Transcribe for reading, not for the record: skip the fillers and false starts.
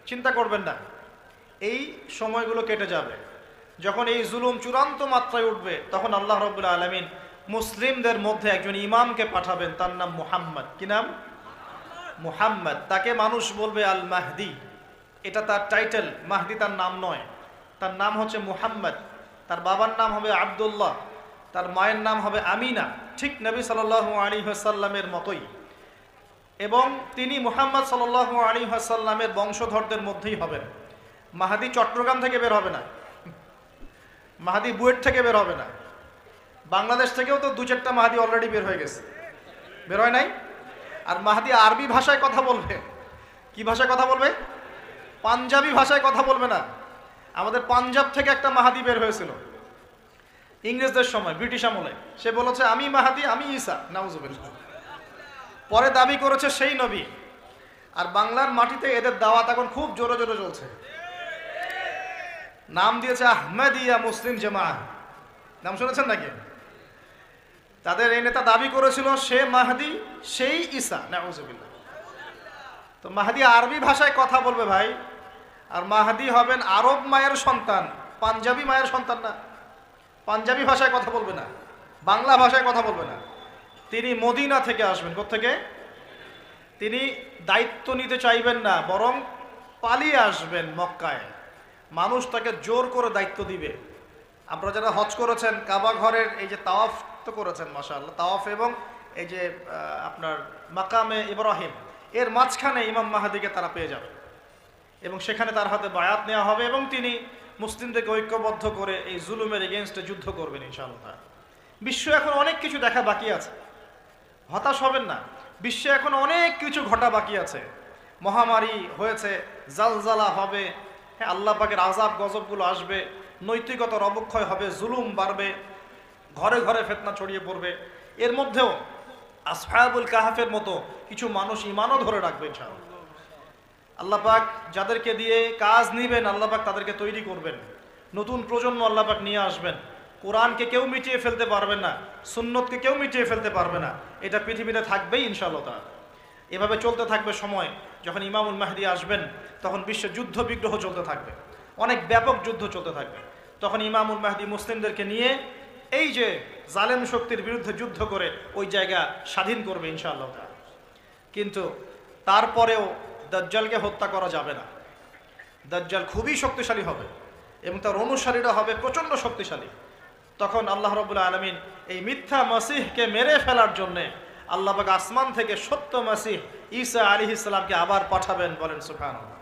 চিন্তা করবেন না, এই সময়গুলো কেটে যাবে। যখন এই জুলুম চূড়ান্ত মাত্রায় উঠবে, তখন আল্লাহ রাব্বুল আলামিন মুসলিমদের মধ্যে একজন ইমামকে পাঠাবেন, তার নাম মুহাম্মদ। কি নাম? মুহাম্মদ। তাকে মানুষ বলবে আল মাহদি, এটা তার টাইটেল। মাহদি তার নাম নয়, তার নাম হচ্ছে মুহাম্মদ। তার বাবার নাম হবে আব্দুল্লাহ, তার মায়ের নাম হবে আমিনা, ঠিক নবী সাল্লাল্লাহু আলাইহি ওয়াসাল্লামের মতোই। এবং তিনি মুহাম্মদ সাল্লাল্লাহু আলাইহি ওয়াসাল্লামের বংশধরদের মধ্যেই হবেন। মাহাদি চট্টগ্রাম থেকে বের হবে না, মাহাদি বুয়েট থেকে বের হবে না। বাংলাদেশ থেকেও তো দু চারটা মাহাদি অলরেডি বের হয়ে গেছে, বের হয় নাই? আর মাহাদি আরবি ভাষায় কথা বলবে। কি ভাষায় কথা বলবে? পাঞ্জাবি ভাষায় কথা বলবে না। আমাদের পাঞ্জাব থেকে একটা মাহাদি বের হয়েছিল ইংরেজদের সময়, ব্রিটিশ আমলে। সে বলেছে আমি মাহাদি, আমি ঈসা, নাউজুবিল্লাহ। পরে দাবি করেছে সেই নবী। আর বাংলার মাটিতে এদের দাওয়াত এখন খুব জোরে জোরে চলছে। নাম দিয়েছে আহমেদিয়া মুসলিম জামাআহ, নাম শুনেছেন নাকি? তাদের এই নেতা দাবি করেছিল সে মাহদি, সেই ঈসা, নাউজুবিল্লাহ। তো মাহদি আরবি ভাষায় কথা বলবে ভাই, আর মাহদি হবেন আরব মায়ের সন্তান, পাঞ্জাবি মায়ের সন্তান না। পাঞ্জাবি ভাষায় কথা বলবে না, বাংলা ভাষায় কথা বলবে না। তিনি মদিনা থেকে আসবেন। কোত্থেকে? তিনি দায়িত্ব নিতে চাইবেন না, বরং পালিয়ে আসবেন মক্কায়। মানুষ তাকে জোর করে দায়িত্ব দিবে। আপনারা যারা হজ করেছেন, কাবা ঘরের এই যে তাওয়াফ তো করেছেন মাশাআল্লাহ, তাওয়াফ এবং এই যে আপনার মাকামে ইব্রাহিম, এর মাঝখানে ইমাম মাহাদিকে তারা পেয়ে যাবে এবং সেখানে তার হাতে বায়াত নেওয়া হবে এবং তিনি মুসলিমদেরকে ঐক্যবদ্ধ করে এই জুলুমের এগেনস্টে যুদ্ধ করবেন ইনশাআল্লাহ। বিশ্ব এখন অনেক কিছু দেখা বাকি আছে, হতাশ হবেন না। বিশ্বে এখন অনেক কিছু ঘটা বাকি আছে। মহামারী হয়েছে, জালজালা হবে, হ্যাঁ আল্লাহ পাকের আযাব গজবগুলো আসবে, নৈতিকতার অবক্ষয় হবে, জুলুম বাড়বে, ঘরে ঘরে ফিতনা ছড়িয়ে পড়বে। এর মধ্যেও আসহাবুল কাহাফের মতো কিছু মানুষ ঈমানও ধরে রাখবে ইনশাআল্লাহ। আল্লাহ পাক যাদেরকে দিয়ে কাজ নিবেন, আল্লাহ পাক তাদেরকে তৈরি করবেন। নতুন প্রজন্ম আল্লাহ পাক নিয়ে আসবেন। কোরআনকে কেউ মিটিয়ে ফেলতে পারবে না, সুন্নতকে কেউ মিটিয়ে ফেলতে পারবে না। এটা পৃথিবীতে থাকবেই ইনশাআল্লাহ তাআলা। এভাবে চলতে থাকবে সময়। যখন ইমামুল মাহদি আসবেন, তখন বিশ্বে যুদ্ধ বিগ্রহ চলতে থাকবে, অনেক ব্যাপক যুদ্ধ চলতে থাকবে। তখন ইমামুল মাহদি মুসলিমদেরকে নিয়ে এই যে জালেম শক্তির বিরুদ্ধে যুদ্ধ করে ওই জায়গা স্বাধীন করবে ইনশাআল্লাহ তাআলা। কিন্তু তারপরেও দাজ্জালকে হত্যা করা যাবে না। দাজ্জাল খুবই শক্তিশালী হবে এবং তার অনুসারীরা হবে প্রচণ্ড শক্তিশালী। তখন আল্লাহ রাব্বুল আলামিন এই মিথ্যা মাসিহকে মেরে ফেলার জন্যে আল্লাহ পাক আসমান থেকে সত্য মাসিহ ঈসা আলাইহিস সালামকে আবার পাঠাবেন। বলেন সুবহানাল্লাহ।